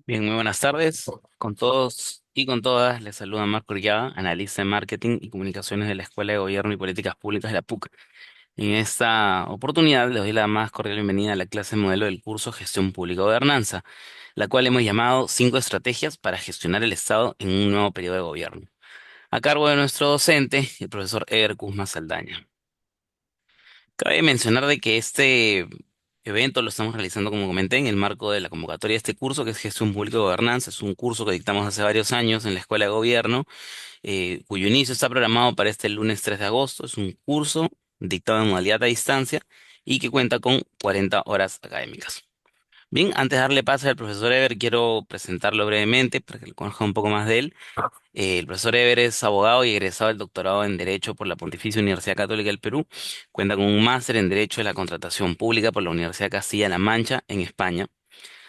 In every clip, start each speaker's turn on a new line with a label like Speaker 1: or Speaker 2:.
Speaker 1: Bien, muy buenas tardes con todos y con todas. Les saluda Marco Urquiaga, analista de marketing y comunicaciones de la Escuela de Gobierno y Políticas Públicas de la PUC. En esta oportunidad les doy la más cordial bienvenida a la clase modelo del curso Gestión Pública y Gobernanza, la cual hemos llamado 5 estrategias para gestionar el Estado en un nuevo periodo de gobierno, a cargo de nuestro docente, el profesor Eber Kuzma Saldaña. Cabe mencionar de que este evento lo estamos realizando, como comenté, en el marco de la convocatoria de este curso, que es Gestión Pública y Gobernanza. Es un curso que dictamos hace varios años en la Escuela de Gobierno, cuyo inicio está programado para este lunes 3 de agosto. Es un curso dictado en modalidad a distancia y que cuenta con 40 horas académicas. Bien, antes de darle paso al profesor Ever, quiero presentarlo brevemente para que lo conozca un poco más de él. El profesor Ever es abogado y egresado del doctorado en Derecho por la Pontificia Universidad Católica del Perú. Cuenta con un máster en Derecho de la Contratación Pública por la Universidad Castilla-La Mancha en España.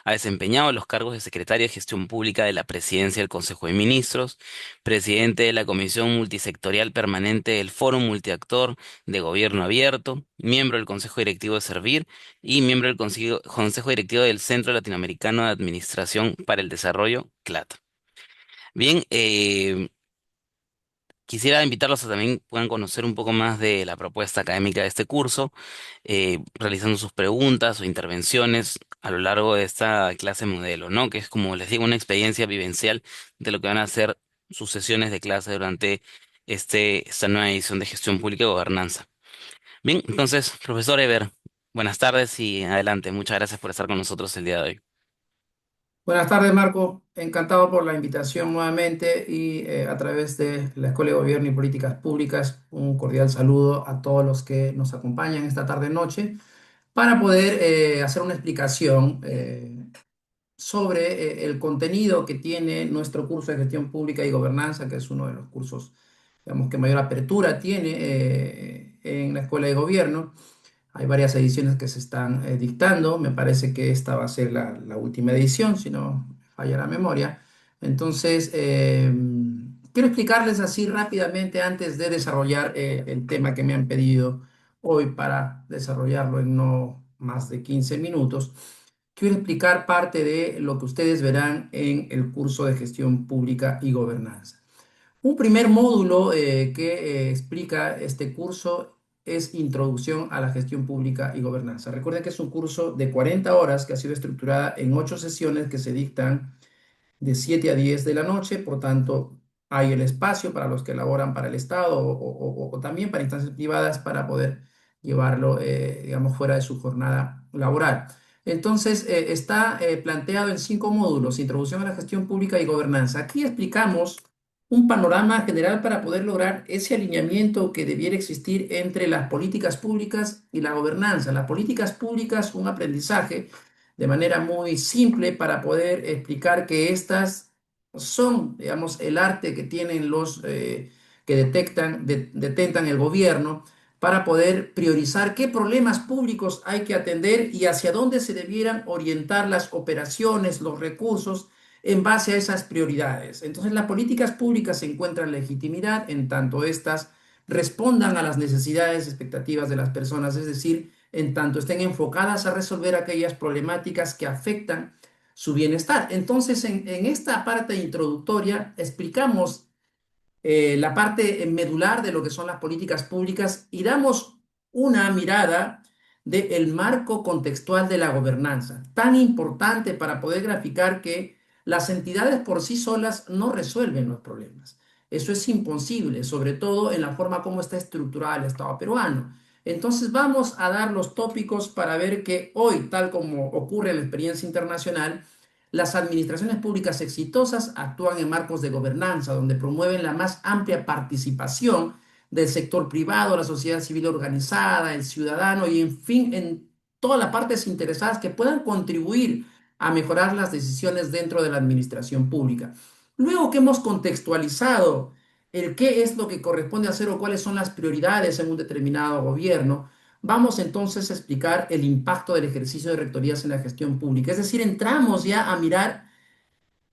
Speaker 1: Ha desempeñado los cargos de secretario de Gestión Pública de la Presidencia del Consejo de Ministros, presidente de la Comisión Multisectorial Permanente del Foro Multiactor de Gobierno Abierto, miembro del Consejo Directivo de Servir y miembro del Consejo Directivo del Centro Latinoamericano de Administración para el Desarrollo, CLAT. Bien, quisiera invitarlos a también puedan conocer un poco más de la propuesta académica de este curso, realizando sus preguntas o intervenciones a lo largo de esta clase modelo, ¿no? Que es, como les digo, una experiencia vivencial de lo que van a ser sus sesiones de clase durante esta nueva edición de Gestión Pública y Gobernanza. Bien, entonces, profesor Eber, buenas tardes y adelante. Muchas gracias por estar con nosotros el día de hoy.
Speaker 2: Buenas tardes, Marco. Encantado por la invitación nuevamente y a través de la Escuela de Gobierno y Políticas Públicas, un cordial saludo a todos los que nos acompañan esta tarde-noche para poder hacer una explicación sobre el contenido que tiene nuestro curso de Gestión Pública y Gobernanza, que es uno de los cursos, digamos, que mayor apertura tiene en la Escuela de Gobierno. Hay varias ediciones que se están dictando. Me parece que esta va a ser la última edición, si no me falla la memoria. Entonces, quiero explicarles así rápidamente antes de desarrollar el tema que me han pedido hoy para desarrollarlo en no más de 15 minutos. Quiero explicar parte de lo que ustedes verán en el curso de Gestión Pública y Gobernanza. Un primer módulo que explica este curso es Introducción a la Gestión Pública y Gobernanza. Recuerden que es un curso de 40 horas que ha sido estructurada en 8 sesiones que se dictan de 7 a 10 de la noche. Por tanto, hay el espacio para los que laboran para el Estado o también para instancias privadas para poder llevarlo, digamos, fuera de su jornada laboral. Entonces, está planteado en 5 módulos: Introducción a la Gestión Pública y Gobernanza. Aquí explicamos un panorama general para poder lograr ese alineamiento que debiera existir entre las políticas públicas y la gobernanza. Las políticas públicas, un aprendizaje de manera muy simple para poder explicar que estas son, digamos, el arte que tienen los que detentan el gobierno para poder priorizar qué problemas públicos hay que atender y hacia dónde se debieran orientar las operaciones, los recursos en base a esas prioridades. Entonces, las políticas públicas se encuentran legitimidad en tanto estas respondan a las necesidades y expectativas de las personas, es decir, en tanto estén enfocadas a resolver aquellas problemáticas que afectan su bienestar. Entonces, en esta parte introductoria explicamos la parte medular de lo que son las políticas públicas y damos una mirada del marco contextual de la gobernanza, tan importante para poder graficar que las entidades por sí solas no resuelven los problemas. Eso es imposible, sobre todo en la forma como está estructurado el Estado peruano. Entonces vamos a dar los tópicos para ver que hoy, tal como ocurre en la experiencia internacional, las administraciones públicas exitosas actúan en marcos de gobernanza, donde promueven la más amplia participación del sector privado, la sociedad civil organizada, el ciudadano y, en fin, en todas las partes interesadas que puedan contribuir a mejorar las decisiones dentro de la administración pública. Luego que hemos contextualizado el qué es lo que corresponde hacer o cuáles son las prioridades en un determinado gobierno, vamos entonces a explicar el impacto del ejercicio de rectorías en la gestión pública. Es decir, entramos ya a mirar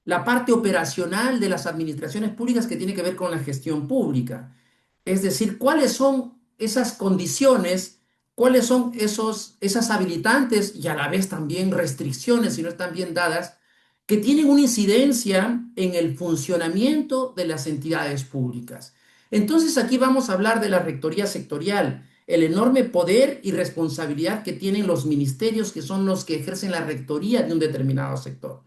Speaker 2: la parte operacional de las administraciones públicas que tiene que ver con la gestión pública. Es decir, cuáles son esas condiciones, cuáles son esas habilitantes y a la vez también restricciones, si no están bien dadas, que tienen una incidencia en el funcionamiento de las entidades públicas. Entonces aquí vamos a hablar de la rectoría sectorial, el enorme poder y responsabilidad que tienen los ministerios, que son los que ejercen la rectoría de un determinado sector.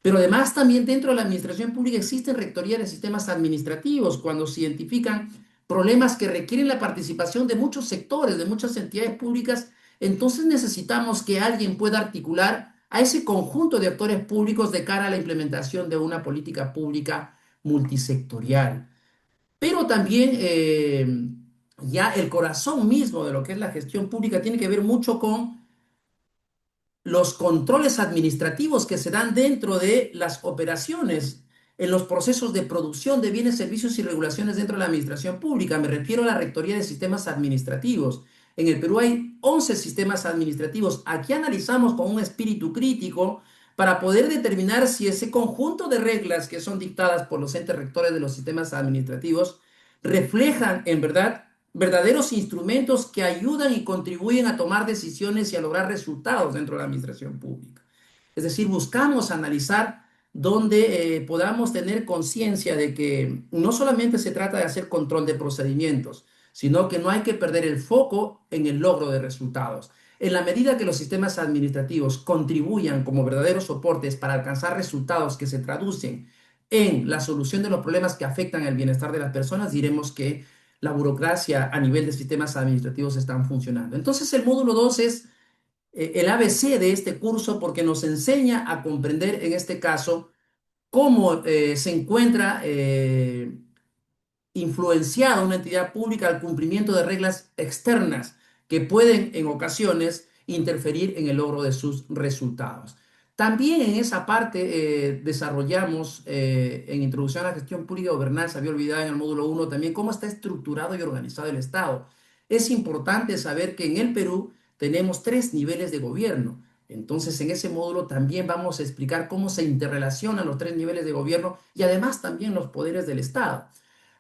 Speaker 2: Pero además también dentro de la administración pública existen rectorías de sistemas administrativos cuando se identifican problemas que requieren la participación de muchos sectores, de muchas entidades públicas. Entonces necesitamos que alguien pueda articular a ese conjunto de actores públicos de cara a la implementación de una política pública multisectorial. Pero también ya el corazón mismo de lo que es la gestión pública tiene que ver mucho con los controles administrativos que se dan dentro de las operaciones, en los procesos de producción de bienes, servicios y regulaciones dentro de la administración pública. Me refiero a la Rectoría de Sistemas Administrativos. En el Perú hay 11 sistemas administrativos. Aquí analizamos con un espíritu crítico para poder determinar si ese conjunto de reglas que son dictadas por los entes rectores de los sistemas administrativos reflejan en verdad verdaderos instrumentos que ayudan y contribuyen a tomar decisiones y a lograr resultados dentro de la administración pública. Es decir, buscamos analizar donde podamos tener conciencia de que no solamente se trata de hacer control de procedimientos, sino que no hay que perder el foco en el logro de resultados. En la medida que los sistemas administrativos contribuyan como verdaderos soportes para alcanzar resultados que se traducen en la solución de los problemas que afectan el bienestar de las personas, diremos que la burocracia a nivel de sistemas administrativos están funcionando. Entonces, el módulo 2 es el ABC de este curso porque nos enseña a comprender, en este caso, cómo se encuentra influenciada una entidad pública al cumplimiento de reglas externas que pueden en ocasiones interferir en el logro de sus resultados. También en esa parte desarrollamos en Introducción a la Gestión Pública y Gobernanza, había olvidado en el módulo 1 también cómo está estructurado y organizado el Estado. Es importante saber que en el Perú tenemos tres niveles de gobierno. Entonces, en ese módulo también vamos a explicar cómo se interrelacionan los tres niveles de gobierno y además también los poderes del Estado.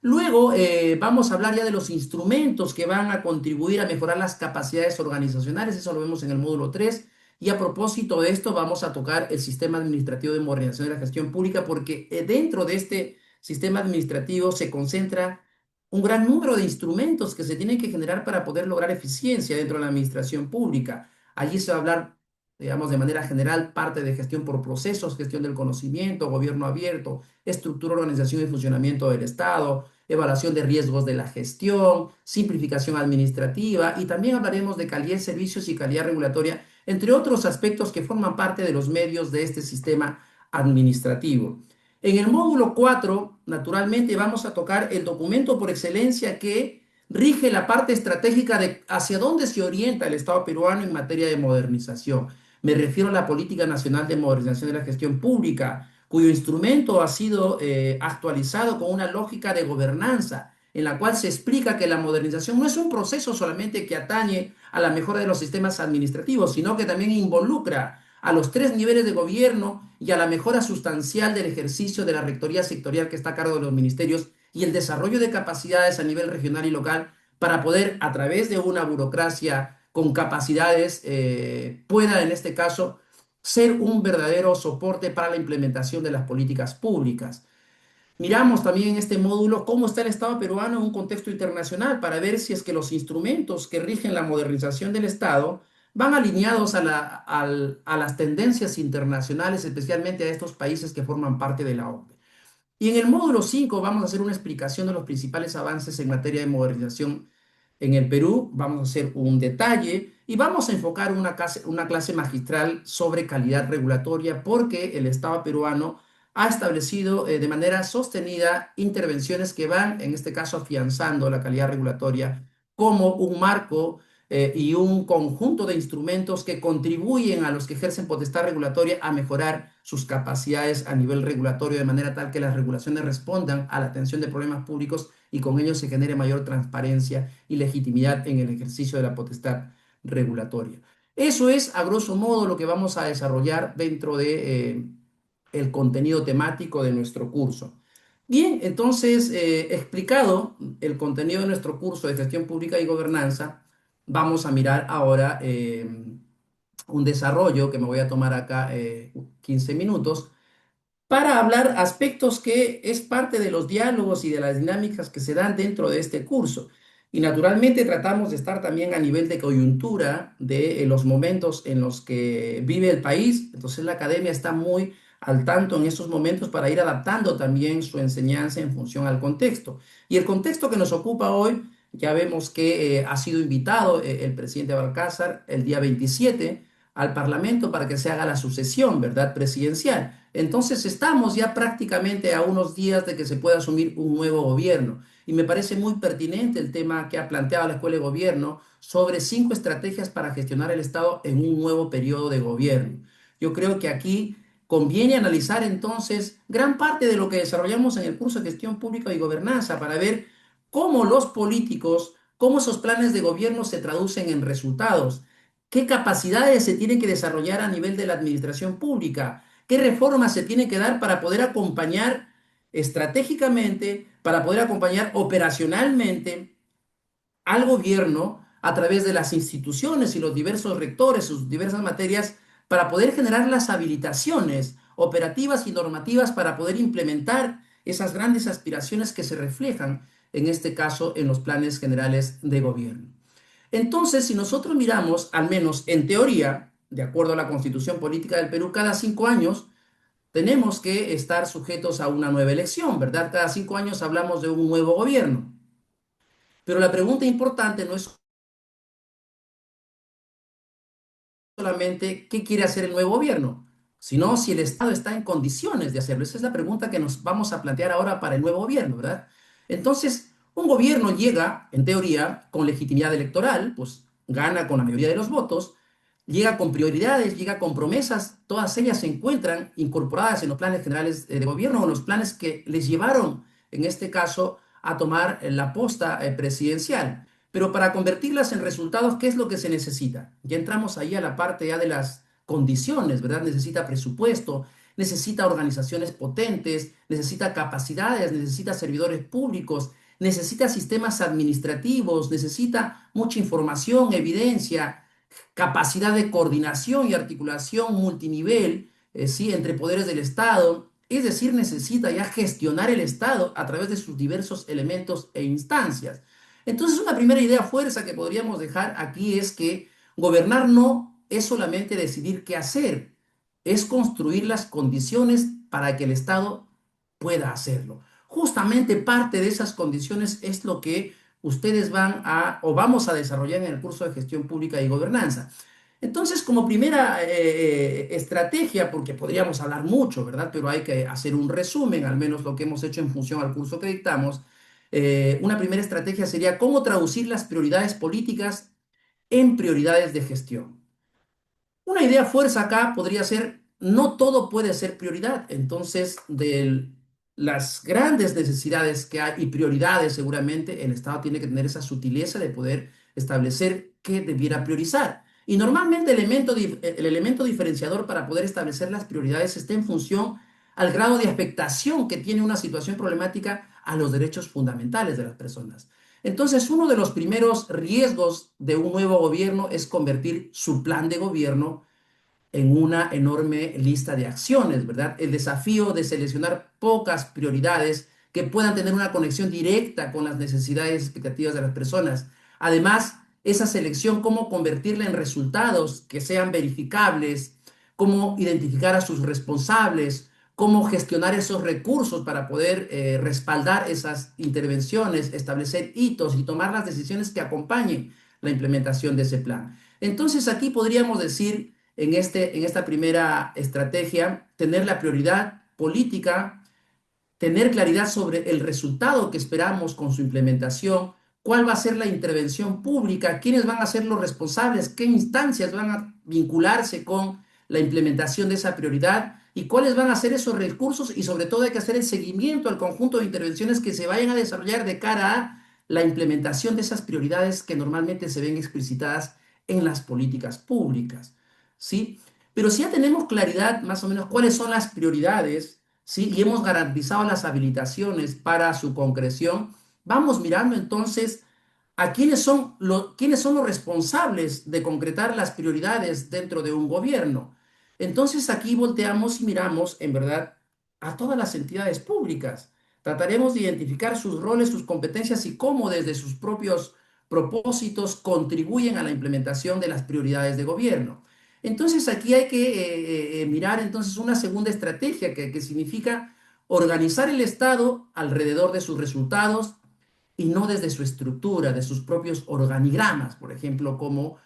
Speaker 2: Luego vamos a hablar ya de los instrumentos que van a contribuir a mejorar las capacidades organizacionales, eso lo vemos en el módulo 3. Y a propósito de esto vamos a tocar el sistema administrativo de modernización de la gestión pública porque dentro de este sistema administrativo se concentra un gran número de instrumentos que se tienen que generar para poder lograr eficiencia dentro de la administración pública. Allí se va a hablar, digamos, de manera general, parte de gestión por procesos, gestión del conocimiento, gobierno abierto, estructura, organización y funcionamiento del Estado, evaluación de riesgos de la gestión, simplificación administrativa y también hablaremos de calidad de servicios y calidad regulatoria, entre otros aspectos que forman parte de los medios de este sistema administrativo. En el módulo 4, naturalmente, vamos a tocar el documento por excelencia que rige la parte estratégica de hacia dónde se orienta el Estado peruano en materia de modernización. Me refiero a la Política Nacional de Modernización de la Gestión Pública, cuyo instrumento ha sido actualizado con una lógica de gobernanza, en la cual se explica que la modernización no es un proceso solamente que atañe a la mejora de los sistemas administrativos, sino que también involucra a los tres niveles de gobierno y a la mejora sustancial del ejercicio de la rectoría sectorial que está a cargo de los ministerios y el desarrollo de capacidades a nivel regional y local para poder, a través de una burocracia con capacidades, pueda en este caso ser un verdadero soporte para la implementación de las políticas públicas. Miramos también en este módulo cómo está el Estado peruano en un contexto internacional para ver si es que los instrumentos que rigen la modernización del Estado van alineados a las tendencias internacionales, especialmente a estos países que forman parte de la OCDE. Y en el módulo 5 vamos a hacer una explicación de los principales avances en materia de modernización en el Perú. Vamos a hacer un detalle y vamos a enfocar una clase magistral sobre calidad regulatoria porque el Estado peruano ha establecido de manera sostenida intervenciones que van, en este caso, afianzando la calidad regulatoria como un marco y un conjunto de instrumentos que contribuyen a los que ejercen potestad regulatoria a mejorar sus capacidades a nivel regulatorio de manera tal que las regulaciones respondan a la atención de problemas públicos y con ello se genere mayor transparencia y legitimidad en el ejercicio de la potestad regulatoria. Eso es, a grosso modo, lo que vamos a desarrollar dentro de el contenido temático de nuestro curso. Bien, entonces, explicado el contenido de nuestro curso de gestión pública y gobernanza, vamos a mirar ahora un desarrollo que me voy a tomar acá 15 minutos para hablar aspectos que es parte de los diálogos y de las dinámicas que se dan dentro de este curso. Y naturalmente tratamos de estar también a nivel de coyuntura de los momentos en los que vive el país. Entonces la academia está muy al tanto en estos momentos para ir adaptando también su enseñanza en función al contexto. Y el contexto que nos ocupa hoy, ya vemos que ha sido invitado el presidente Balcázar el día 27 al Parlamento para que se haga la sucesión, ¿verdad?, presidencial. Entonces estamos ya prácticamente a unos días de que se pueda asumir un nuevo gobierno. Y me parece muy pertinente el tema que ha planteado la Escuela de Gobierno sobre 5 estrategias para gestionar el Estado en un nuevo periodo de gobierno. Yo creo que aquí conviene analizar entonces gran parte de lo que desarrollamos en el curso de Gestión Pública y Gobernanza para ver cómo los políticos, cómo esos planes de gobierno se traducen en resultados, qué capacidades se tienen que desarrollar a nivel de la administración pública, qué reformas se tienen que dar para poder acompañar estratégicamente, para poder acompañar operacionalmente al gobierno a través de las instituciones y los diversos rectores, sus diversas materias, para poder generar las habilitaciones operativas y normativas para poder implementar esas grandes aspiraciones que se reflejan, en este caso, en los planes generales de gobierno. Entonces, si nosotros miramos, al menos en teoría, de acuerdo a la Constitución Política del Perú, cada 5 años tenemos que estar sujetos a una nueva elección, ¿verdad? Cada 5 años hablamos de un nuevo gobierno. Pero la pregunta importante no es solamente qué quiere hacer el nuevo gobierno, sino si el Estado está en condiciones de hacerlo. Esa es la pregunta que nos vamos a plantear ahora para el nuevo gobierno, ¿verdad? Entonces, un gobierno llega, en teoría, con legitimidad electoral, pues gana con la mayoría de los votos, llega con prioridades, llega con promesas, todas ellas se encuentran incorporadas en los planes generales de gobierno o en los planes que les llevaron, en este caso, a tomar la posta presidencial. Pero para convertirlas en resultados, ¿qué es lo que se necesita? Ya entramos ahí a la parte ya de las condiciones, ¿verdad? Necesita presupuesto, necesita organizaciones potentes, necesita capacidades, necesita servidores públicos, necesita sistemas administrativos, necesita mucha información, evidencia, capacidad de coordinación y articulación multinivel, ¿sí?, entre poderes del Estado. Es decir, necesita ya gestionar el Estado a través de sus diversos elementos e instancias. Entonces, una primera idea fuerza que podríamos dejar aquí es que gobernar no es solamente decidir qué hacer, es construir las condiciones para que el Estado pueda hacerlo. Justamente parte de esas condiciones es lo que ustedes van a o vamos a desarrollar en el curso de gestión pública y gobernanza. Entonces, como primera estrategia, porque podríamos hablar mucho, ¿verdad? Pero hay que hacer un resumen, al menos lo que hemos hecho en función al curso que dictamos. Una primera estrategia sería cómo traducir las prioridades políticas en prioridades de gestión. Una idea fuerza acá podría ser, no todo puede ser prioridad. Entonces, de las grandes necesidades que hay y prioridades, seguramente el Estado tiene que tener esa sutileza de poder establecer qué debiera priorizar. Y normalmente el elemento diferenciador para poder establecer las prioridades está en función al grado de afectación que tiene una situación problemática a los derechos fundamentales de las personas. Entonces, uno de los primeros riesgos de un nuevo gobierno es convertir su plan de gobierno en una enorme lista de acciones, ¿verdad? El desafío de seleccionar pocas prioridades que puedan tener una conexión directa con las necesidades y expectativas de las personas. Además, esa selección, cómo convertirla en resultados que sean verificables, cómo identificar a sus responsables, cómo gestionar esos recursos para poder respaldar esas intervenciones, establecer hitos y tomar las decisiones que acompañen la implementación de ese plan. Entonces, aquí podríamos decir en esta primera estrategia, tener la prioridad política, tener claridad sobre el resultado que esperamos con su implementación, cuál va a ser la intervención pública, quiénes van a ser los responsables, qué instancias van a vincularse con la implementación de esa prioridad y cuáles van a ser esos recursos y sobre todo hay que hacer el seguimiento al conjunto de intervenciones que se vayan a desarrollar de cara a la implementación de esas prioridades que normalmente se ven explicitadas en las políticas públicas, ¿sí? Pero si ya tenemos claridad más o menos cuáles son las prioridades, ¿sí?, y hemos garantizado las habilitaciones para su concreción, vamos mirando entonces a quiénes son los responsables de concretar las prioridades dentro de un gobierno. Entonces aquí volteamos y miramos, en verdad, a todas las entidades públicas. Trataremos de identificar sus roles, sus competencias y cómo desde sus propios propósitos contribuyen a la implementación de las prioridades de gobierno. Entonces aquí hay que mirar entonces una segunda estrategia que significa organizar el Estado alrededor de sus resultados y no desde su estructura, de sus propios organigramas, por ejemplo, como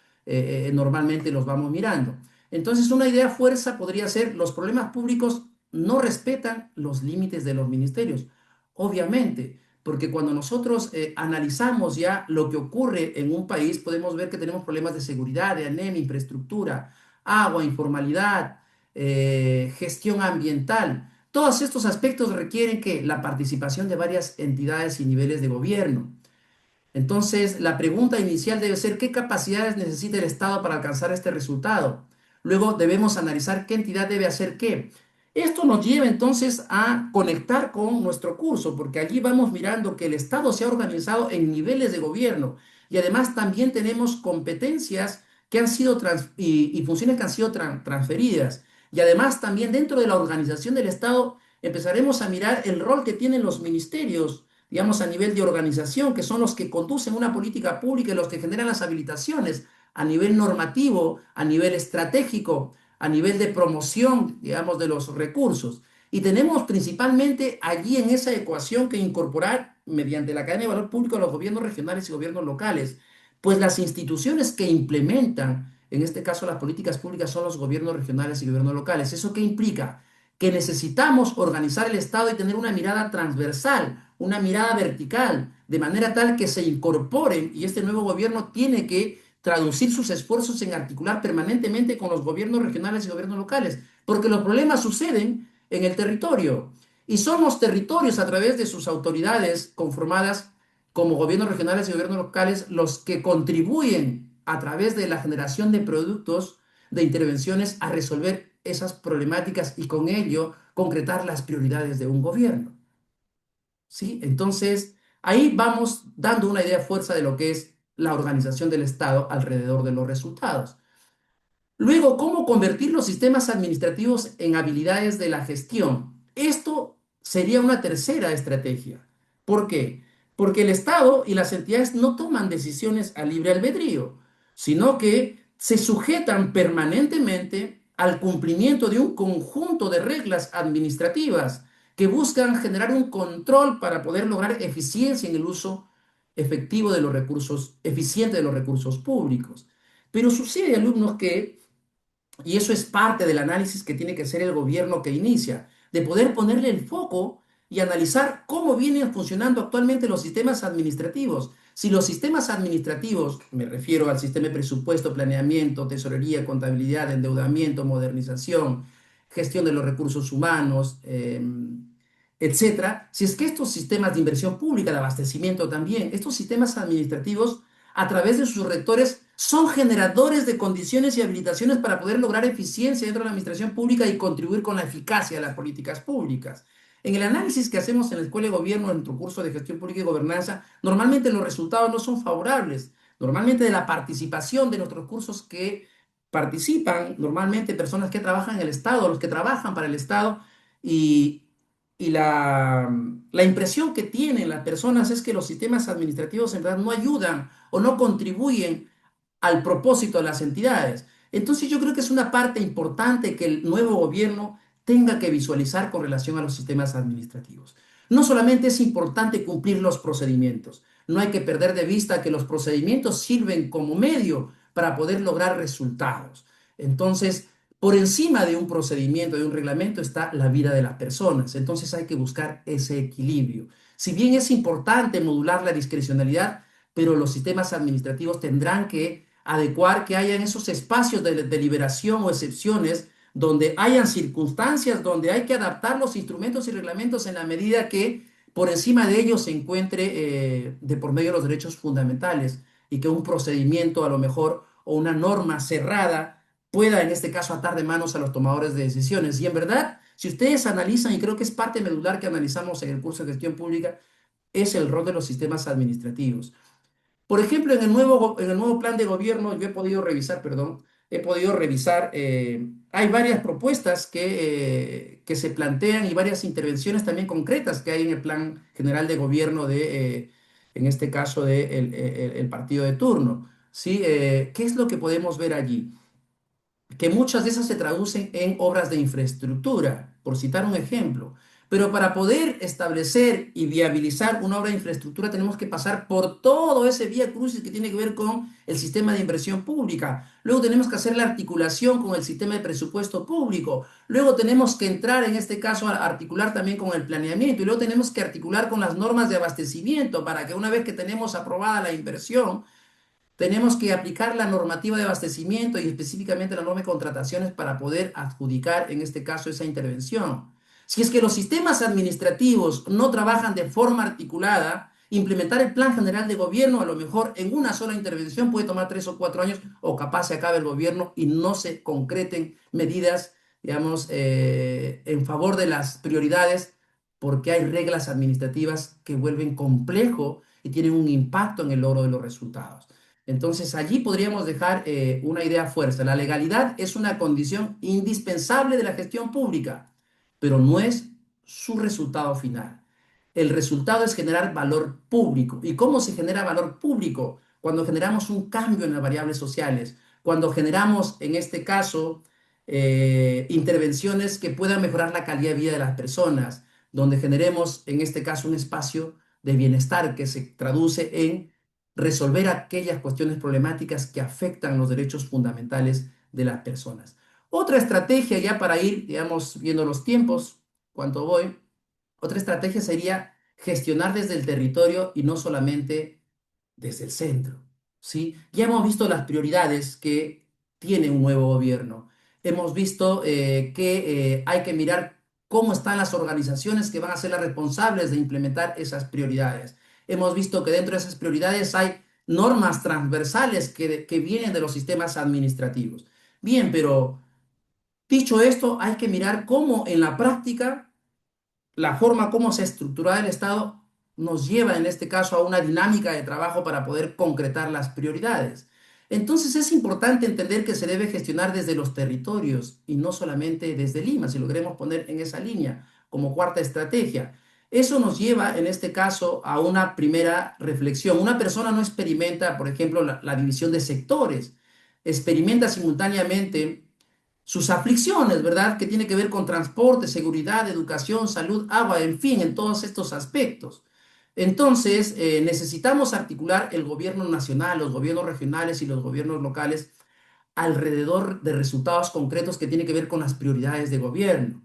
Speaker 2: normalmente los vamos mirando. Entonces, una idea fuerza podría ser, los problemas públicos no respetan los límites de los ministerios. Obviamente, porque cuando nosotros analizamos ya lo que ocurre en un país, podemos ver que tenemos problemas de seguridad, de anemia, infraestructura, agua, informalidad, gestión ambiental. Todos estos aspectos requieren que la participación de varias entidades y niveles de gobierno. Entonces, la pregunta inicial debe ser, ¿qué capacidades necesita el Estado para alcanzar este resultado? Luego debemos analizar qué entidad debe hacer qué. Esto nos lleva entonces a conectar con nuestro curso, porque allí vamos mirando que el Estado se ha organizado en niveles de gobierno y además también tenemos competencias que han sido y funciones que han sido transferidas. Y además también dentro de la organización del Estado empezaremos a mirar el rol que tienen los ministerios, digamos, a nivel de organización, que son los que conducen una política pública y los que generan las habilitaciones a nivel normativo, a nivel estratégico, a nivel de promoción, digamos, de los recursos. Y tenemos principalmente allí en esa ecuación que incorporar mediante la cadena de valor público a los gobiernos regionales y gobiernos locales, pues las instituciones que implementan, en este caso las políticas públicas, son los gobiernos regionales y gobiernos locales. ¿Eso qué implica? Que necesitamos organizar el Estado y tener una mirada transversal, una mirada vertical, de manera tal que se incorporen y este nuevo gobierno tiene que traducir sus esfuerzos en articular permanentemente con los gobiernos regionales y gobiernos locales, porque los problemas suceden en el territorio y son los territorios a través de sus autoridades conformadas como gobiernos regionales y gobiernos locales los que contribuyen a través de la generación de productos, de intervenciones a resolver esas problemáticas y con ello concretar las prioridades de un gobierno. ¿Sí? Entonces, ahí vamos dando una idea fuerza de lo que es la organización del Estado alrededor de los resultados. Luego, ¿cómo convertir los sistemas administrativos en habilidades de la gestión? Esto sería una tercera estrategia. ¿Por qué? Porque el Estado y las entidades no toman decisiones a libre albedrío, sino que se sujetan permanentemente al cumplimiento de un conjunto de reglas administrativas que buscan generar un control para poder lograr eficiencia en el uso efectivo de los recursos, eficiente de los recursos públicos. Pero sucede, alumnos, que y eso es parte del análisis que tiene que hacer el gobierno que inicia, de poder ponerle el foco y analizar cómo vienen funcionando actualmente los sistemas administrativos. Si los sistemas administrativos, me refiero al sistema de presupuesto, planeamiento, tesorería, contabilidad, endeudamiento, modernización, gestión de los recursos humanos, etcétera, si es que estos sistemas de inversión pública, de abastecimiento también, estos sistemas administrativos, a través de sus rectores, son generadores de condiciones y habilitaciones para poder lograr eficiencia dentro de la administración pública y contribuir con la eficacia de las políticas públicas. En el análisis que hacemos en la Escuela de Gobierno, en nuestro curso de Gestión Pública y Gobernanza, normalmente los resultados no son favorables. Normalmente de la participación de nuestros cursos que participan, normalmente personas que trabajan en el Estado, los que trabajan para el Estado, y, y la impresión que tienen las personas es que los sistemas administrativos en verdad no ayudan o no contribuyen al propósito de las entidades. Entonces yo creo que es una parte importante que el nuevo gobierno tenga que visualizar con relación a los sistemas administrativos. No solamente es importante cumplir los procedimientos, no hay que perder de vista que los procedimientos sirven como medio para poder lograr resultados. Entonces, por encima de un procedimiento, de un reglamento, está la vida de las personas. Entonces hay que buscar ese equilibrio. Si bien es importante modular la discrecionalidad, pero los sistemas administrativos tendrán que adecuar que hayan esos espacios de deliberación o excepciones donde hayan circunstancias donde hay que adaptar los instrumentos y reglamentos en la medida que por encima de ellos se encuentre de por medio los derechos fundamentales y que un procedimiento a lo mejor o una norma cerrada pueda en este caso atar de manos a los tomadores de decisiones. Y en verdad, si ustedes analizan, y creo que es parte medular que analizamos en el curso de gestión pública, es el rol de los sistemas administrativos. Por ejemplo, en el nuevo plan de gobierno, yo he podido revisar, perdón, he podido revisar, hay varias propuestas que se plantean y varias intervenciones también concretas que hay en el Plan General de Gobierno en este caso, de el partido de turno. ¿Sí? ¿Qué es lo que podemos ver allí? Que muchas de esas se traducen en obras de infraestructura, por citar un ejemplo. Pero para poder establecer y viabilizar una obra de infraestructura tenemos que pasar por todo ese vía crucis que tiene que ver con el sistema de inversión pública. Luego tenemos que hacer la articulación con el sistema de presupuesto público. Luego tenemos que entrar, en este caso, a articular también con el planeamiento. Y luego tenemos que articular con las normas de abastecimiento para que una vez que tenemos aprobada la inversión, tenemos que aplicar la normativa de abastecimiento y específicamente la norma de contrataciones para poder adjudicar, en este caso, esa intervención. Si es que los sistemas administrativos no trabajan de forma articulada, implementar el plan general de gobierno a lo mejor en una sola intervención puede tomar 3 o 4 años o capaz se acabe el gobierno y no se concreten medidas, digamos, en favor de las prioridades porque hay reglas administrativas que vuelven complejo y tienen un impacto en el logro de los resultados. Entonces, allí podríamos dejar una idea fuerza. La legalidad es una condición indispensable de la gestión pública, pero no es su resultado final. El resultado es generar valor público. ¿Y cómo se genera valor público? Cuando generamos un cambio en las variables sociales, cuando generamos, en este caso, intervenciones que puedan mejorar la calidad de vida de las personas, donde generemos, en este caso, un espacio de bienestar que se traduce en resolver aquellas cuestiones problemáticas que afectan los derechos fundamentales de las personas. Otra estrategia ya para ir, digamos, viendo los tiempos, cuánto voy, otra estrategia sería gestionar desde el territorio y no solamente desde el centro, ¿sí? Ya hemos visto las prioridades que tiene un nuevo gobierno. Hemos visto que hay que mirar cómo están las organizaciones que van a ser las responsables de implementar esas prioridades. Hemos visto que dentro de esas prioridades hay normas transversales que vienen de los sistemas administrativos. Bien, pero dicho esto, hay que mirar cómo en la práctica la forma como se estructura el Estado nos lleva en este caso a una dinámica de trabajo para poder concretar las prioridades. Entonces es importante entender que se debe gestionar desde los territorios y no solamente desde Lima, si lo queremos poner en esa línea como cuarta estrategia. Eso nos lleva en este caso a una primera reflexión. Una persona no experimenta, por ejemplo, la división de sectores, experimenta simultáneamente sus aflicciones, ¿verdad? Que tiene que ver con transporte, seguridad, educación, salud, agua, en fin, en todos estos aspectos. Entonces, necesitamos articular el gobierno nacional, los gobiernos regionales y los gobiernos locales alrededor de resultados concretos que tienen que ver con las prioridades de gobierno.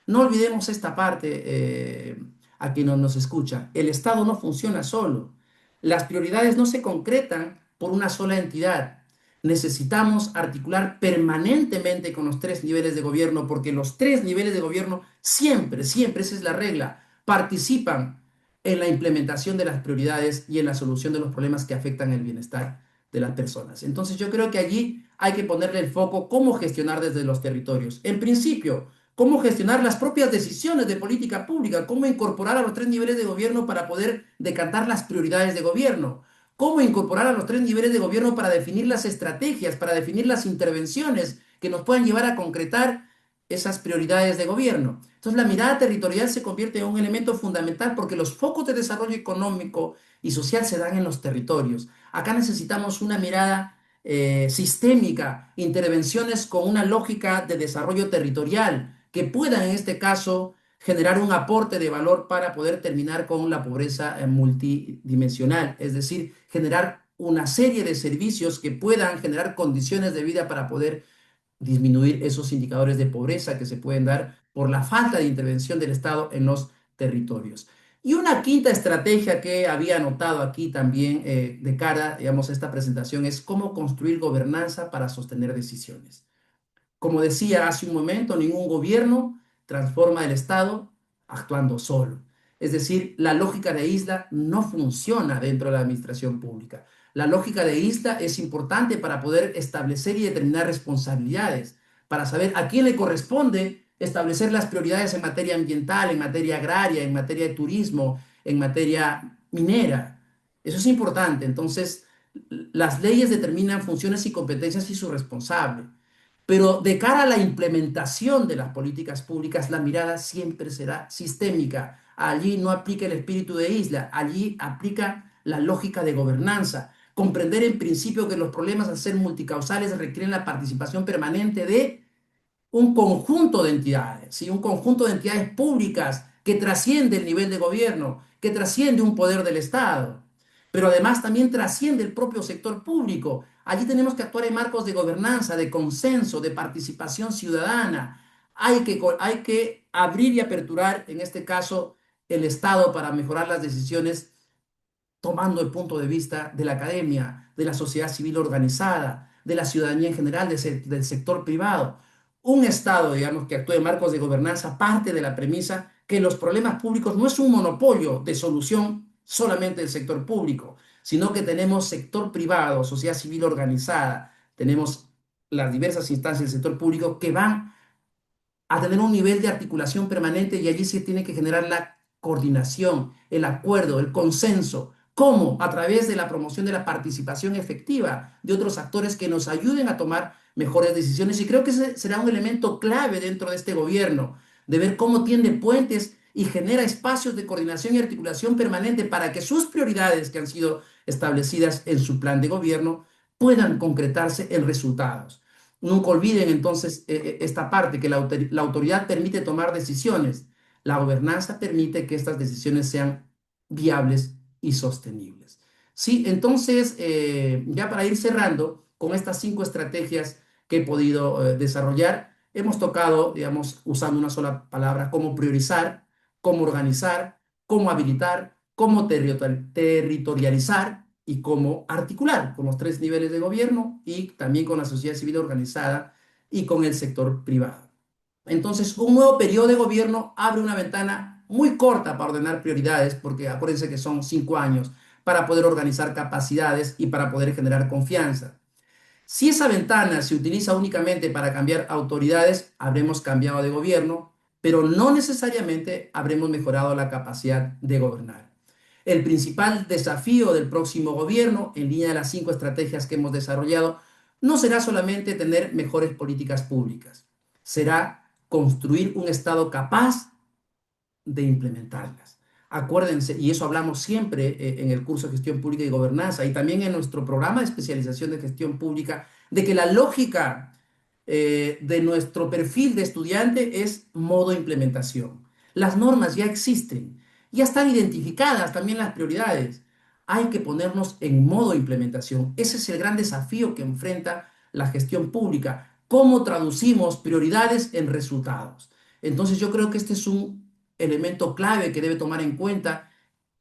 Speaker 2: No olvidemos esta parte a quien nos escucha. El Estado no funciona solo. Las prioridades no se concretan por una sola entidad. Necesitamos articular permanentemente con los 3 niveles de gobierno, porque los 3 niveles de gobierno siempre, siempre, esa es la regla, participan en la implementación de las prioridades y en la solución de los problemas que afectan el bienestar de las personas. Entonces yo creo que allí hay que ponerle el foco cómo gestionar desde los territorios. En principio, cómo gestionar las propias decisiones de política pública, cómo incorporar a los 3 niveles de gobierno para poder decantar las prioridades de gobierno, cómo incorporar a los 3 niveles de gobierno para definir las estrategias, para definir las intervenciones que nos puedan llevar a concretar esas prioridades de gobierno. Entonces la mirada territorial se convierte en un elemento fundamental porque los focos de desarrollo económico y social se dan en los territorios. Acá necesitamos una mirada sistémica, intervenciones con una lógica de desarrollo territorial que puedan en este caso generar un aporte de valor para poder terminar con la pobreza multidimensional, es decir, generar una serie de servicios que puedan generar condiciones de vida para poder disminuir esos indicadores de pobreza que se pueden dar por la falta de intervención del Estado en los territorios. Y una quinta estrategia que había anotado aquí también de cara, digamos, a esta presentación es cómo construir gobernanza para sostener decisiones. Como decía hace un momento, ningún gobierno transforma el Estado actuando solo. Es decir, la lógica de isla no funciona dentro de la administración pública. La lógica de isla es importante para poder establecer y determinar responsabilidades, para saber a quién le corresponde establecer las prioridades en materia ambiental, en materia agraria, en materia de turismo, en materia minera. Eso es importante. Entonces, las leyes determinan funciones y competencias y su responsable, pero de cara a la implementación de las políticas públicas, la mirada siempre será sistémica. Allí no aplica el espíritu de isla, allí aplica la lógica de gobernanza. Comprender en principio que los problemas al ser multicausales requieren la participación permanente de un conjunto de entidades, ¿sí? Un conjunto de entidades públicas que trasciende el nivel de gobierno, que trasciende un poder del Estado, pero además también trasciende el propio sector público. Allí tenemos que actuar en marcos de gobernanza, de consenso, de participación ciudadana. Hay que abrir y aperturar, en este caso, el Estado para mejorar las decisiones tomando el punto de vista de la academia, de la sociedad civil organizada, de la ciudadanía en general, del sector privado. Un Estado, digamos, que actúe en marcos de gobernanza parte de la premisa que los problemas públicos no es un monopolio de solución solamente del sector público, sino que tenemos sector privado, sociedad civil organizada, tenemos las diversas instancias del sector público que van a tener un nivel de articulación permanente y allí se tiene que generar la coordinación, el acuerdo, el consenso. ¿Cómo? A través de la promoción de la participación efectiva de otros actores que nos ayuden a tomar mejores decisiones. Y creo que ese será un elemento clave dentro de este gobierno, de ver cómo tiende puentes y genera espacios de coordinación y articulación permanente para que sus prioridades que han sido establecidas en su plan de gobierno puedan concretarse en resultados. Nunca olviden entonces esta parte, que la autoridad permite tomar decisiones. La gobernanza permite que estas decisiones sean viables y sostenibles. Sí, entonces, ya para ir cerrando, con estas 5 estrategias que he podido desarrollar, hemos tocado, digamos, usando una sola palabra, cómo priorizar, cómo organizar, cómo habilitar, cómo territorializar y cómo articular con los 3 niveles de gobierno y también con la sociedad civil organizada y con el sector privado. Entonces, un nuevo periodo de gobierno abre una ventana muy corta para ordenar prioridades, porque acuérdense que son 5 años para poder organizar capacidades y para poder generar confianza. Si esa ventana se utiliza únicamente para cambiar autoridades, habremos cambiado de gobierno, pero no necesariamente habremos mejorado la capacidad de gobernar. El principal desafío del próximo gobierno, en línea de las 5 estrategias que hemos desarrollado, no será solamente tener mejores políticas públicas, será construir un Estado capaz de implementarlas. Acuérdense, y eso hablamos siempre en el curso de gestión pública y gobernanza y también en nuestro programa de especialización de gestión pública, de que la lógica de nuestro perfil de estudiante es modo implementación. Las normas ya existen, ya están identificadas también las prioridades. Hay que ponernos en modo implementación. Ese es el gran desafío que enfrenta la gestión pública. ¿Cómo traducimos prioridades en resultados? Entonces yo creo que este es un elemento clave que debe tomar en cuenta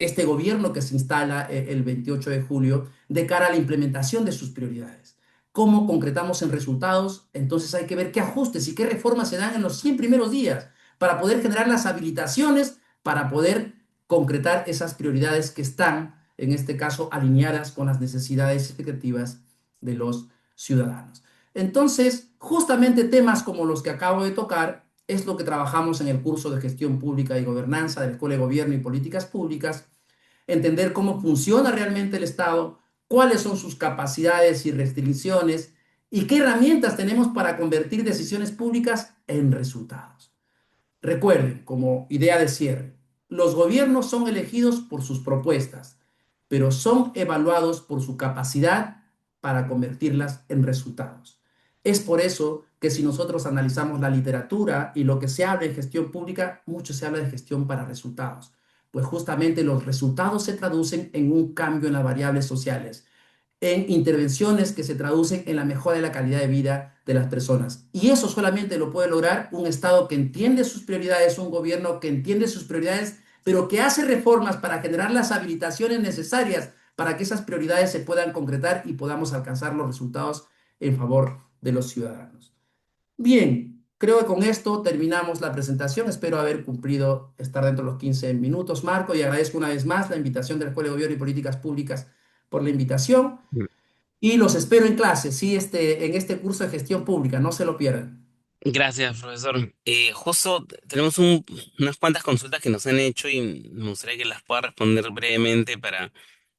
Speaker 2: este gobierno que se instala el 28 de julio de cara a la implementación de sus prioridades. ¿Cómo concretamos en resultados? Entonces hay que ver qué ajustes y qué reformas se dan en los 100 primeros días para poder generar las habilitaciones, para poder concretar esas prioridades que están, en este caso, alineadas con las necesidades y expectativas de los ciudadanos. Entonces, justamente temas como los que acabo de tocar es lo que trabajamos en el curso de gestión pública y gobernanza de la Escuela de Gobierno y Políticas Públicas, entender cómo funciona realmente el Estado, cuáles son sus capacidades y restricciones y qué herramientas tenemos para convertir decisiones públicas en resultados. Recuerden, como idea de cierre, los gobiernos son elegidos por sus propuestas, pero son evaluados por su capacidad para convertirlas en resultados. Es por eso que si nosotros analizamos la literatura y lo que se habla en gestión pública, mucho se habla de gestión para resultados, pues justamente los resultados se traducen en un cambio en las variables sociales, en intervenciones que se traducen en la mejora de la calidad de vida de las personas. Y eso solamente lo puede lograr un Estado que entiende sus prioridades, un gobierno que entiende sus prioridades, pero que hace reformas para generar las habilitaciones necesarias para que esas prioridades se puedan concretar y podamos alcanzar los resultados en favor de los ciudadanos. Bien, creo que con esto terminamos la presentación. Espero haber cumplido estar dentro de los 15 minutos, Marco, y agradezco una vez más la invitación de la Escuela de Gobierno y Políticas Públicas por la invitación. Y los espero en clase, sí, en este curso de gestión pública, no se lo pierdan.
Speaker 1: Gracias, profesor. Justo tenemos unas cuantas consultas que nos han hecho y me gustaría que las pueda responder brevemente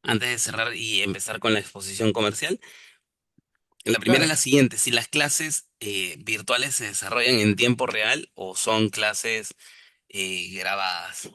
Speaker 1: Antes de cerrar y empezar con la exposición comercial, la primera es la
Speaker 2: Claro.
Speaker 1: siguiente: si las clases virtuales se desarrollan en tiempo real o son clases grabadas.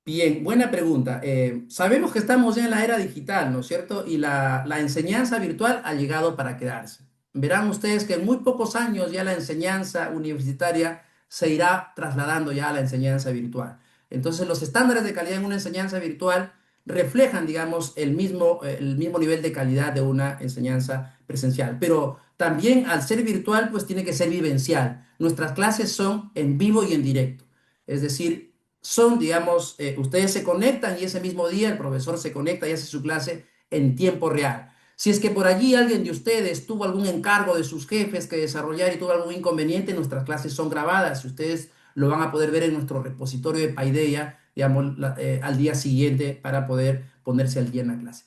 Speaker 2: Bien, buena pregunta. Sabemos que estamos ya en la era digital, ¿no es cierto? Y la enseñanza virtual ha llegado para quedarse. Verán ustedes que en muy pocos años ya la enseñanza universitaria se irá trasladando ya a la enseñanza virtual. Entonces, los estándares de calidad en una enseñanza virtual reflejan, digamos, el mismo nivel de calidad de una enseñanza presencial. Pero también al ser virtual, pues tiene que ser vivencial. Nuestras clases son en vivo y en directo. Es decir, son, digamos, ustedes se conectan y ese mismo día el profesor se conecta y hace su clase en tiempo real. Si es que por allí alguien de ustedes tuvo algún encargo de sus jefes que desarrollar y tuvo algún inconveniente, nuestras clases son grabadas y ustedes lo van a poder ver en nuestro repositorio de Paideia, digamos, al día siguiente para poder ponerse al día en la clase.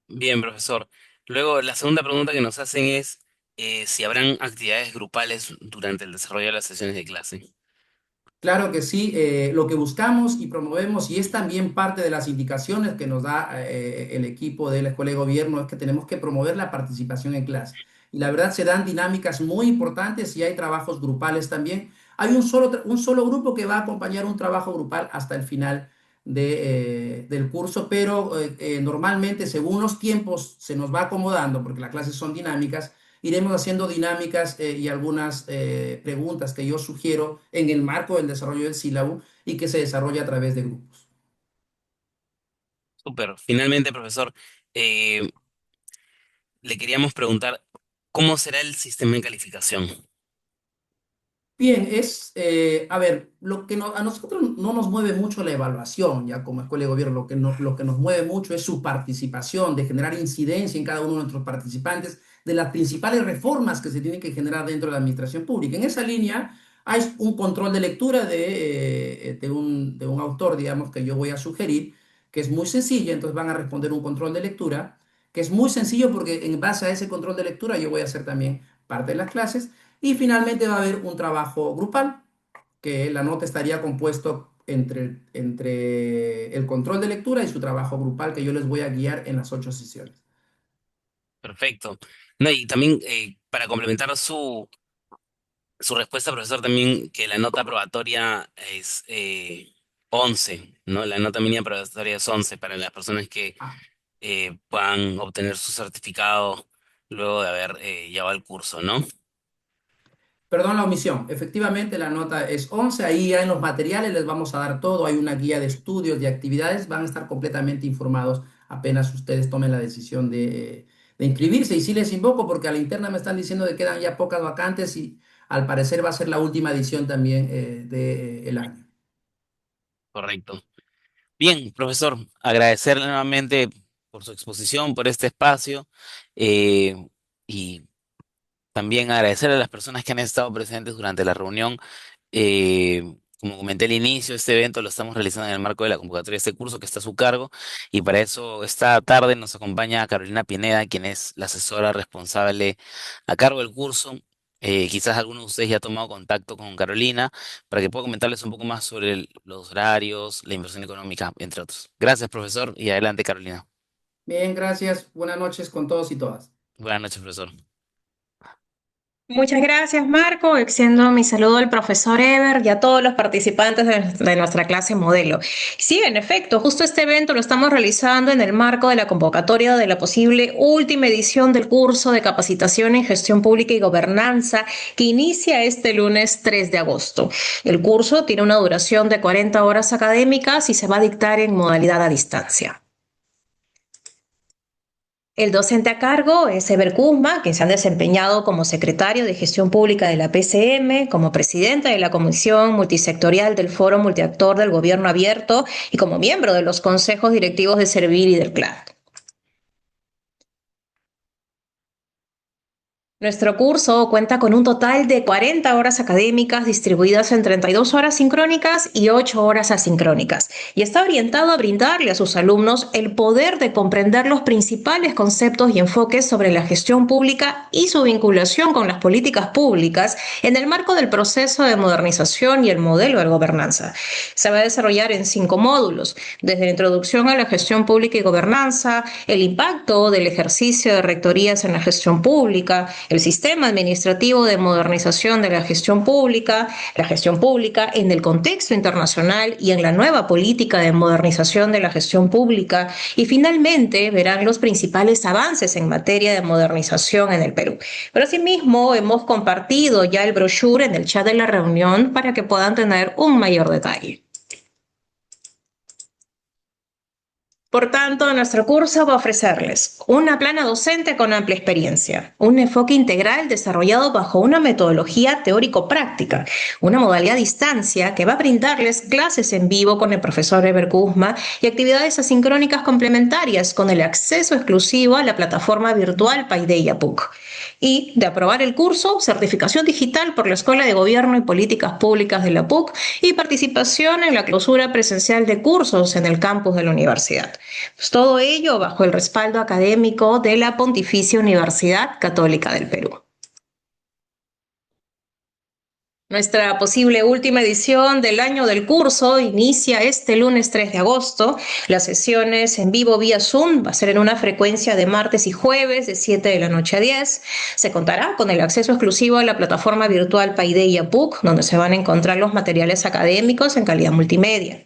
Speaker 1: Bien, profesor. Luego, la segunda pregunta que nos hacen es si habrán actividades grupales durante el desarrollo de las sesiones de clase.
Speaker 2: Claro que sí, lo que buscamos y promovemos, y es también parte de las indicaciones que nos da el equipo de la Escuela de Gobierno, es que tenemos que promover la participación en clase. Y la verdad se dan dinámicas muy importantes y hay trabajos grupales también. Hay un solo grupo que va a acompañar un trabajo grupal hasta el final del curso, pero normalmente según los tiempos se nos va acomodando, porque las clases son dinámicas, iremos haciendo dinámicas y algunas preguntas que yo sugiero en el marco del desarrollo del sílabo y que se desarrolla a través de grupos.
Speaker 1: Súper. Finalmente, profesor, eh, le queríamos preguntar cómo será el sistema de calificación.
Speaker 2: Bien, a ver, a nosotros no nos mueve mucho la evaluación, ya como escuela de gobierno, lo que nos mueve mucho es su participación, de generar incidencia en cada uno de nuestros participantes, de las principales reformas que se tienen que generar dentro de la administración pública. En esa línea hay un control de lectura de un autor, digamos, que yo voy a sugerir, que es muy sencilla, entonces van a responder un control de lectura, que es muy sencillo porque en base a ese control de lectura yo voy a hacer también parte de las clases. Y finalmente va a haber un trabajo grupal, que la nota estaría compuesto entre el control de lectura y su trabajo grupal, que yo les voy a guiar en las 8 sesiones.
Speaker 1: Perfecto. No, y también para complementar su respuesta, profesor, también que la nota probatoria es 11, ¿no? La nota mínima probatoria es 11 para las personas que
Speaker 2: Ah,
Speaker 1: puedan obtener su certificado luego de haber llevado el curso, ¿no?
Speaker 2: perdón la omisión. Efectivamente, la nota es 11. Ahí ya en los materiales les vamos a dar todo. Hay una guía de estudios, de actividades. Van a estar completamente informados apenas ustedes tomen la decisión de inscribirse. Y sí les invoco porque a la interna me están diciendo que quedan ya pocas vacantes y al parecer va a ser la última edición también del año.
Speaker 1: Correcto. Bien, profesor, agradecerle nuevamente por su exposición, por este espacio, eh, y también agradecer a las personas que han estado presentes durante la reunión. Como comenté al inicio, este evento lo estamos realizando en el marco de la convocatoria de este curso que está a su cargo, y para eso esta tarde nos acompaña Carolina Pineda, quien es la asesora responsable a cargo del curso. Quizás algunos de ustedes ya han tomado contacto con Carolina para que pueda comentarles un poco más sobre los horarios, la inversión económica, entre otros. Gracias, profesor, y adelante, Carolina.
Speaker 2: Bien, gracias. Buenas noches con todos y todas.
Speaker 1: Buenas noches, profesor.
Speaker 3: Muchas gracias, Marco. Extiendo mi saludo al profesor Ever y a todos los participantes de nuestra clase modelo. Sí, en efecto, justo este evento lo estamos realizando en el marco de la convocatoria de la posible última edición del curso de capacitación en gestión pública y gobernanza que inicia este lunes 3 de agosto. El curso tiene una duración de 40 horas académicas y se va a dictar en modalidad a distancia. El docente a cargo es Eber Kuzma, quien se ha desempeñado como secretario de Gestión Pública de la PCM, como presidenta de la Comisión Multisectorial del Foro Multiactor del Gobierno Abierto y como miembro de los consejos directivos de Servir y del CLAC. Nuestro curso cuenta con un total de 40 horas académicas distribuidas en 32 horas sincrónicas y 8 horas asincrónicas, y está orientado a brindarle a sus alumnos el poder de comprender los principales conceptos y enfoques sobre la gestión pública y su vinculación con las políticas públicas en el marco del proceso de modernización y el modelo de gobernanza. Se va a desarrollar en 5 módulos, desde la introducción a la gestión pública y gobernanza, el impacto del ejercicio de rectorías en la gestión pública, el sistema administrativo de modernización de la gestión pública en el contexto internacional y en la nueva política de modernización de la gestión pública, y finalmente verán los principales avances en materia de modernización en el Perú. Pero asimismo hemos compartido ya el brochure en el chat de la reunión para que puedan tener un mayor detalle. Por tanto, nuestro curso va a ofrecerles una plana docente con amplia experiencia, un enfoque integral desarrollado bajo una metodología teórico-práctica, una modalidad a distancia que va a brindarles clases en vivo con el profesor Eber Kuzma y actividades asincrónicas complementarias con el acceso exclusivo a la plataforma virtual Paideia PUC. Y, de aprobar el curso, certificación digital por la Escuela de Gobierno y Políticas Públicas de la PUC y participación en la clausura presencial de cursos en el campus de la universidad. Pues todo ello bajo el respaldo académico de la Pontificia Universidad Católica del Perú. Nuestra posible última edición del año del curso inicia este lunes 3 de agosto. Las sesiones en vivo vía Zoom va a ser en una frecuencia de martes y jueves de 7 de la noche a 10. Se contará con el acceso exclusivo a la plataforma virtual Paideia PUC, donde se van a encontrar los materiales académicos en calidad multimedia.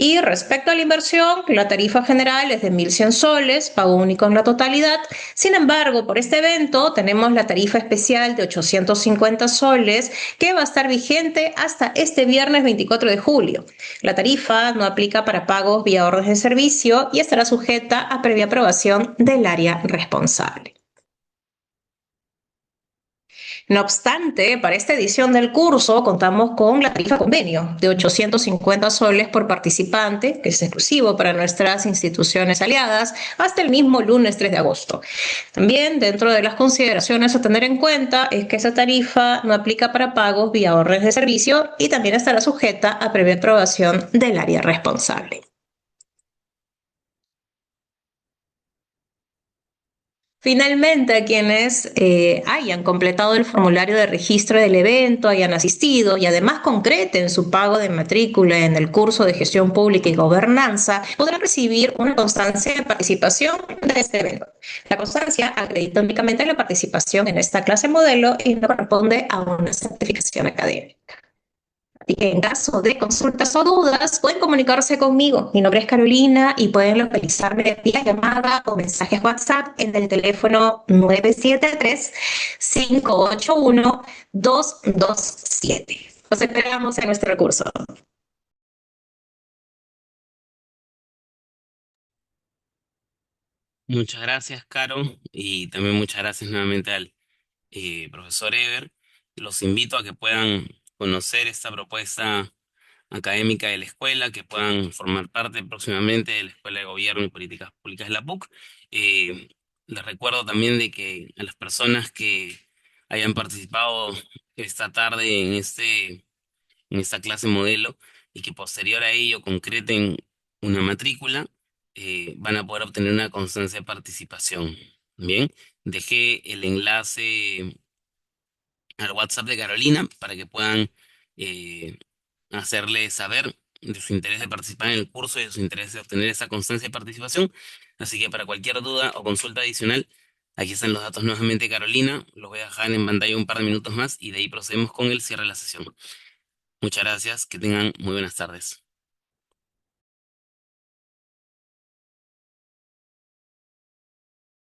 Speaker 3: Y respecto a la inversión, la tarifa general es de 1.100 soles, pago único en la totalidad. Sin embargo, por este evento tenemos la tarifa especial de 850 soles que va a estar vigente hasta este viernes 24 de julio. La tarifa no aplica para pagos vía orden de servicio y estará sujeta a previa aprobación del área responsable. No obstante, para esta edición del curso contamos con la tarifa convenio de 850 soles por participante, que es exclusivo para nuestras instituciones aliadas, hasta el mismo lunes 3 de agosto. También, dentro de las consideraciones a tener en cuenta, es que esa tarifa no aplica para pagos vía órdenes de servicio y también estará sujeta a previa aprobación del área responsable. Finalmente, a quienes hayan completado el formulario de registro del evento, hayan asistido y además concreten su pago de matrícula en el curso de gestión pública y gobernanza, podrán recibir una constancia de participación de este evento. La constancia acredita únicamente la participación en esta clase modelo y no corresponde a una certificación académica. Así que en caso de consultas o dudas, pueden comunicarse conmigo. Mi nombre es Carolina y pueden localizarme vía llamada o mensajes WhatsApp en el teléfono 973-581-227. Los esperamos en nuestro curso.
Speaker 1: Muchas gracias, Caro, y también muchas gracias nuevamente al profesor Eber. Los invito a que puedan conocer esta propuesta académica de la escuela, que puedan formar parte próximamente de la Escuela de Gobierno y Políticas Públicas de la PUC. Les recuerdo también de que a las personas que hayan participado esta tarde en esta clase modelo y que posterior a ello concreten una matrícula, van a poder obtener una constancia de participación. Bien, dejé el enlace al WhatsApp de Carolina para que puedan eh, hacerle saber de su interés de participar en el curso y de su interés de obtener esa constancia de participación. Así que para cualquier duda o consulta adicional, aquí están los datos nuevamente, Carolina. Los voy a dejar en pantalla un par de minutos más y de ahí procedemos con el cierre de la sesión. Muchas gracias, que tengan muy buenas tardes.